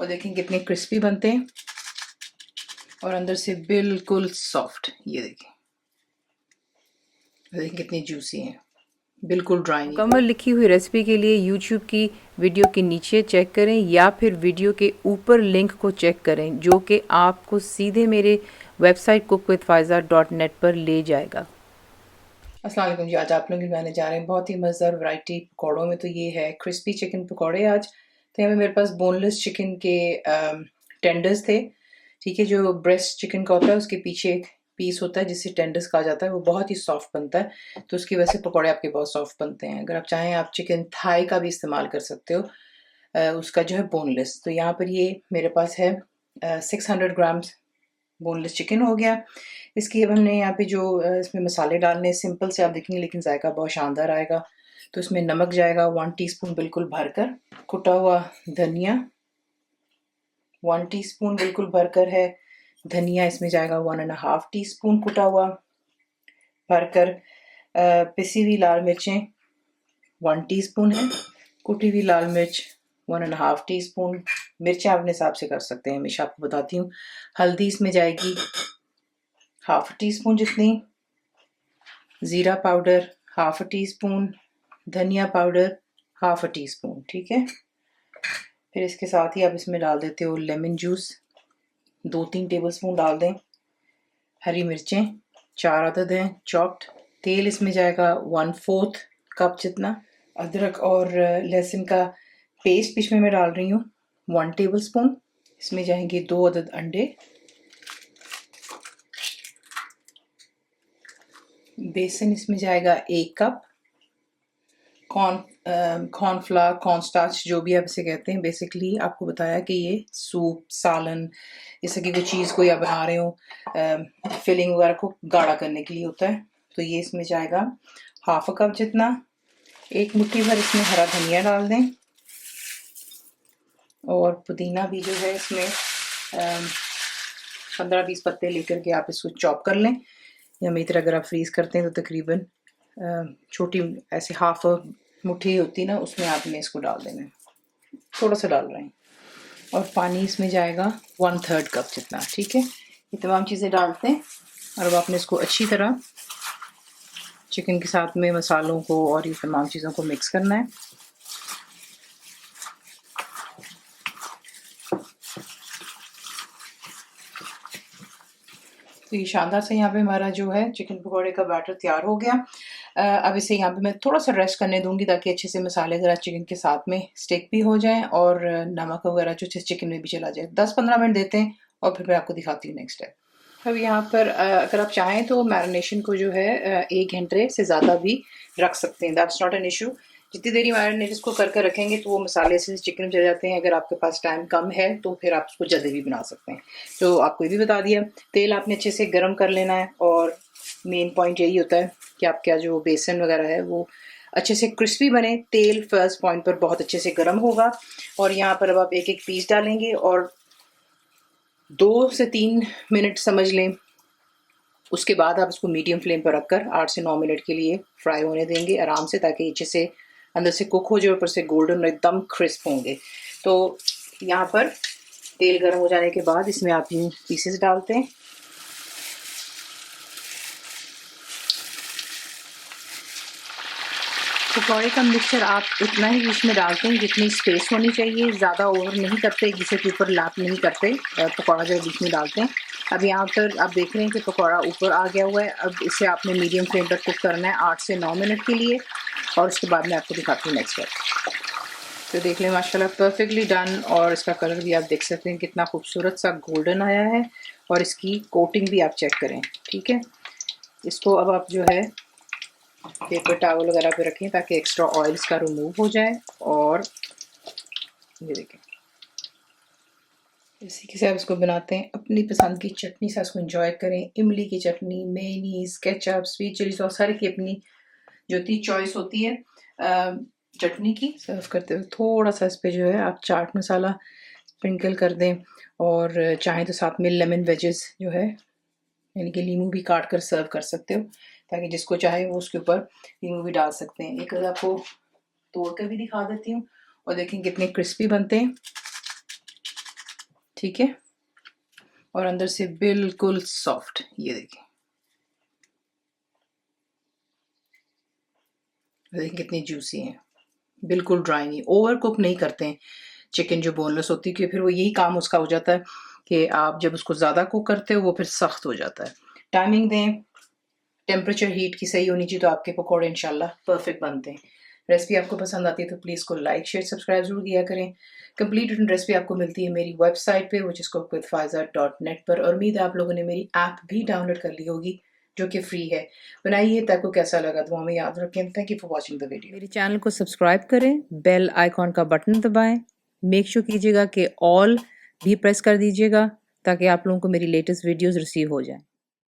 और देखें कितने क्रिस्पी बनते हैं और अंदर से बिल्कुल सॉफ्ट। ये देखें कितनी जूसी हैं, बिल्कुल ड्राई नहीं। मुकम्मल लिखी हुई रेसिपी के लिए यूट्यूब की वीडियो के नीचे चेक करें या फिर वीडियो के ऊपर लिंक को चेक करें जो कि आपको सीधे मेरे वेबसाइट cookWithFaiza.net पर ले जाएगा। अस्सलाम वालेकुम जी। आज आप लोग बनाने जा रहे हैं बहुत ही मज़ेदार वैरायटी पकौड़ों में। तो ये है क्रिस्पी चिकन पकौड़े आज। तो यहाँ पे मेरे पास बोनलेस चिकन के टेंडर्स थे, ठीक है। जो ब्रेस्ट चिकन का होता है उसके पीछे एक पीस होता है जिसे टेंडर्स कहा जाता है, वो बहुत ही सॉफ्ट बनता है, तो उसकी वजह से पकौड़े आपके बहुत सॉफ्ट बनते हैं। अगर आप चाहें आप चिकन थाई का भी इस्तेमाल कर सकते हो, उसका जो है बोनलेस। तो यहाँ पर ये मेरे पास है 600 ग्राम्स बोनलेस चिकन हो गया। इसकी अब हमने यहाँ पे जो इसमें मसाले डालने सिंपल से आप देखेंगे, लेकिन जायका बहुत शानदार आएगा। तो इसमें नमक जाएगा 1 टीस्पून बिल्कुल भरकर, कुटा हुआ धनिया 1 टीस्पून बिल्कुल भरकर है धनिया। इसमें जाएगा 1.5 टीस्पून कुटा हुआ भरकर। पिसी हुई लाल मिर्चें 1 टीस्पून है, कुटी हुई लाल मिर्च 1.5 टीस्पून। मिर्चें अपने हिसाब से कर सकते हैं, हमेशा आपको बताती हूँ। हल्दी इसमें जाएगी 1/2 टीस्पून जितनी, ज़ीरा पाउडर 1/2 टीस्पून, धनिया पाउडर 1/2 टीस्पून, ठीक है। फिर इसके साथ ही आप इसमें डाल देते हो लेमन जूस 2-3 टेबलस्पून डाल दें। हरी मिर्चें 4 अदद हैं चॉप्ड। तेल इसमें जाएगा 1/4 कप जितना। अदरक और लहसुन का पेस्ट इसमें मैं डाल रही हूँ 1 टेबलस्पून। इसमें जाएंगे 2 अदद अंडे। बेसन इसमें जाएगा 1 कप। कॉर्नफ्लावर, कॉर्नस्टार्च जो भी आप इसे कहते हैं, बेसिकली आपको बताया कि ये सूप, सालन, जैसे कि कोई चीज़ को या बना रहे हो फिलिंग वगैरह को गाढ़ा करने के लिए होता है। तो ये इसमें जाएगा 1/2 कप जितना। 1 मुट्ठी भर इसमें हरा धनिया डाल दें और पुदीना भी जो है इसमें 15-20 पत्ते लेकर के आप इसको चॉप कर लें, या मेरी तरह अगर आप फ्रीज़ करते हैं तो तकरीबन छोटी ऐसे 1/2 मुट्ठी होती ना, उसमें आपने इसको डाल देना है, थोड़ा सा डाल रहे हैं। और पानी इसमें जाएगा 1/3 कप जितना, ठीक है। ये तमाम चीज़ें डालते हैं और अब आपने इसको अच्छी तरह चिकन के साथ में मसालों को और ये तमाम चीज़ों को मिक्स करना है। तो ये शानदार से यहाँ पे हमारा जो है चिकन पकौड़े का बैटर तैयार हो गया। अब इसे यहाँ पे मैं थोड़ा सा रेस्ट करने दूंगी ताकि अच्छे से मसाले ज़रा चिकन के साथ में स्टिक भी हो जाएं और नमक वगैरह जो चिकन में भी चला जाए। 10-15 मिनट देते हैं और फिर मैं आपको दिखाती हूँ नेक्स्ट स्टेप। अब यहाँ पर अगर आप चाहें तो मैरिनेशन को जो है 1 घंटे से ज़्यादा भी रख सकते हैं, दैट्स नॉट एन इशू। जितनी देरी मैरिनेट इसको करके रखेंगे तो वो मसाले से चिकन में चले जाते हैं। अगर आपके पास टाइम कम है तो फिर आप उसको जल्दी भी बना सकते हैं। तो आपको ये भी बता दिया, तेल आपने अच्छे से गर्म कर लेना है और मेन पॉइंट यही होता है कि आपका जो बेसन वगैरह है वो अच्छे से क्रिस्पी बने। तेल फर्स्ट पॉइंट पर बहुत अच्छे से गर्म होगा और यहाँ पर अब आप एक एक पीस डालेंगे और 2 से 3 मिनट समझ लें। उसके बाद आप इसको मीडियम फ्लेम पर रखकर 8 से 9 मिनट के लिए फ्राई होने देंगे आराम से, ताकि अच्छे से अंदर से कुक हो जाए, ऊपर से गोल्डन एकदम क्रिस्प होंगे। तो यहाँ पर तेल गर्म हो जाने के बाद इसमें आप ये पीसेस डालते हैं। पकौड़े का मिक्सचर आप इतना ही इसमें डालते हैं जितनी स्पेस होनी चाहिए, ज़्यादा ओवर नहीं करते, एक दूसरे के ऊपर लैप नहीं करते पकौड़ा जो बीच में डालते हैं। अब यहाँ पर आप देख रहे हैं कि पकौड़ा ऊपर आ गया हुआ है। अब इसे आपने मीडियम फ्लेम पर कुक करना है 8 से 9 मिनट के लिए और उसके बाद मैं आपको दिखाती हूँ नेक्स्ट स्टेप। तो देख लें माशाल्लाह परफेक्टली डन, और इसका कलर भी आप देख सकते हैं कितना खूबसूरत सा गोल्डन आया है। और इसकी कोटिंग भी आप चेक करें, ठीक है। इसको अब आप जो है पेपर टॉवल वगैरह पे रखें ताकि एक्स्ट्रा ऑयल इसका रिमूव हो जाए। और ये देखें इसी के साथ इसको बनाते हैं। अपनी पसंद की चटनी से इसको एंजॉय करें। इमली की chutney, mayonnaise, ketchup, sweet chilli sauce, हर की अपनी जो थी चॉइस होती है चटनी की। सर्व करते हुए थोड़ा सा इस पर जो है आप चाट मसाला स्प्रिंकल कर दें और चाहें तो साथ में लेमन वेजेस जो है यानी कि लीमू भी काट कर सर्व कर सकते हो, ताकि जिसको चाहे वो उसके ऊपर लीमू भी डाल सकते हैं। एक आपको तोड़ कर भी दिखा देती हूँ और देखें कितने क्रिस्पी बनते हैं। ठीक है, और अंदर से बिल्कुल सॉफ्ट, ये देखिए, देखिए कितनी जूसी हैं, बिल्कुल ड्राई नहीं, ओवर कुक नहीं करते हैं चिकन जो बोनलेस होती है, क्योंकि फिर वो यही काम उसका हो जाता है कि आप जब उसको ज़्यादा कुक करते हो वो फिर सख्त हो जाता है। टाइमिंग दें, टेम्परेचर हीट की सही होनी चाहिए, तो आपके पकौड़े इंशाल्लाह परफेक्ट बनते हैं। रेसिपी आपको पसंद आती है तो प्लीज़ को लाइक शेयर सब्सक्राइब जरूर किया करें। कंप्लीट रिटन रेसिपी आपको मिलती है मेरी वेबसाइट पे विच इज़ cookWithFaiza.net पर, और उम्मीद है आप लोगों ने मेरी ऐप भी डाउनलोड कर ली होगी जो कि फ्री है। बनाइए, ताकि कैसा लगा तो हमें याद रखें। Thank you for watching the video. मेरे चैनल को सब्सक्राइब करें, बेल आइकॉन का बटन दबाएं, मेक श्योर कीजिएगा कि ऑल भी प्रेस कर दीजिएगा ताकि आप लोगों को मेरी लेटेस्ट वीडियोस रिसीव हो जाएं।